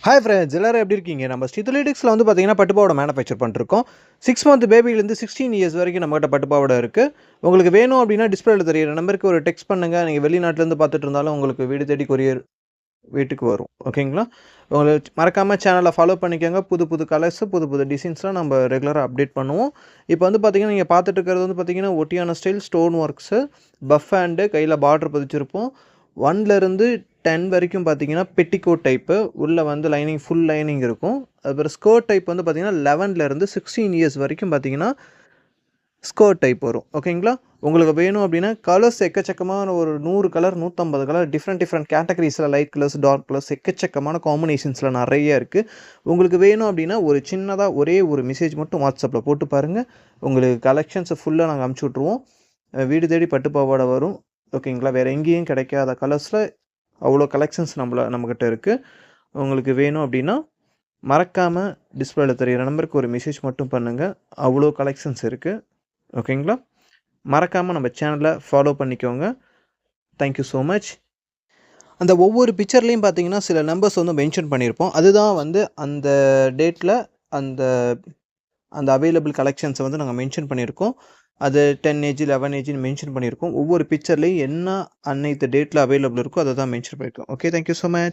Hi friends, எல்லாரும் எப்படி இருக்கீங்க? நம்ம ஸ்டித்துலிட்டிக்ஸில் வந்து பார்த்தீங்கன்னா பட்டுப்பாவோட மேனுஃபேக்சர் பண்ணிருக்கோம். 6 மந்த் பேபிலேருந்து 16 இயர்ஸ் வரைக்கும் நம்மகிட்ட பட்டுப்பாவோட இருக்குது. உங்களுக்கு வேணும் அப்படின்னா டிஸ்பிளேல தெரியுற நம்பருக்கு ஒரு டெக்ஸ்ட் பண்ணுங்கள். நீங்கள் வெளிநாட்டிலேருந்து பார்த்துட்டு இருந்தாலும் உங்களுக்கு வீடு தேடி கொரியர் வீட்டுக்கு வரும். ஓகேங்களா? உங்களுக்கு மறக்காமல் சேனலை ஃபாலோ பண்ணிக்கோங்க. புது புது கலர்ஸு, புது புது டிசைன்ஸ்லாம் நம்ம ரெகுலராக அப்டேட் பண்ணுவோம். இப்போ வந்து பார்த்தீங்கன்னா நீங்கள் பார்த்துட்டு இருக்கிறது வந்து பார்த்தீங்கன்னா ஒட்டியான style stone works, puff hand, கையில் பார்டர் பதிச்சிருப்போம். 1லேருந்து 10 வரைக்கும் பார்த்தீங்கன்னா பெட்டிகோட் டைப்பு, உள்ளே வந்து லைனிங் ஃபுல் லைனிங் இருக்கும். அதுக்கப்புறம் ஸ்கர்ட் டைப் வந்து பார்த்தீங்கன்னா 11லேருந்து 16 இயர்ஸ் வரைக்கும் பார்த்தீங்கன்னா ஸ்கர்ட் டைப் வரும். ஓகேங்களா? உங்களுக்கு வேணும் அப்படின்னா கலர்ஸ் எக்கச்சக்கமான ஒரு 100 கலர் 150 கலர் டிஃப்ரெண்ட் கேட்டகரிஸில் லைட் கலர்ஸ், டார்க் கலர்ஸ் எக்கச்சக்கமான காம்பினேஷன்ஸில் நிறைய இருக்குது. உங்களுக்கு வேணும் அப்படின்னா ஒரு சின்னதாக ஒரே ஒரு மெசேஜ் மட்டும் வாட்ஸ்அப்பில் போட்டு பாருங்கள். உங்களுக்கு கலெக்ஷன்ஸை ஃபுல்லாக நாங்கள் அமுச்சு விட்ருவோம். வீடு தேடி பட்டு பாவாடை வரும். ஓகேங்களா? வேறு எங்கேயும் கிடைக்காத கலர்ஸில் அவ்வளோ கலெக்ஷன்ஸ் நம்மக்கிட்ட இருக்குது. உங்களுக்கு வேணும் அப்படின்னா மறக்காமல் டிஸ்பிளேல தெரிகிற நம்பருக்கு ஒரு மெசேஜ் மட்டும் பண்ணுங்கள். அவ்வளோ கலெக்ஷன்ஸ் இருக்குது. ஓகேங்களா? மறக்காமல் நம்ம சேனலை ஃபாலோ பண்ணிக்கோங்க. Thank you so much. அந்த ஒவ்வொரு பிக்சர்லேயும் பார்த்தீங்கன்னா சில நம்பர்ஸ் வந்து மென்ஷன் பண்ணியிருப்போம். அதுதான் வந்து அந்த டேட்டில் அந்த அந்த அவைலபிள் கலெக்ஷன்ஸை வந்து நாங்கள் மென்ஷன் பண்ணியிருக்கோம். அது 10 ஏஜ் 11 ஏஜ்னு மென்ஷன் பண்ணியிருக்கோம். ஒவ்வொரு பிக்சர்லேயும் என்ன அன்னைத்து டேட்டில் அவைலபிள் இருக்கோ அதை தான் மென்ஷன் பண்ணியிருக்கோம். Okay, thank you so much.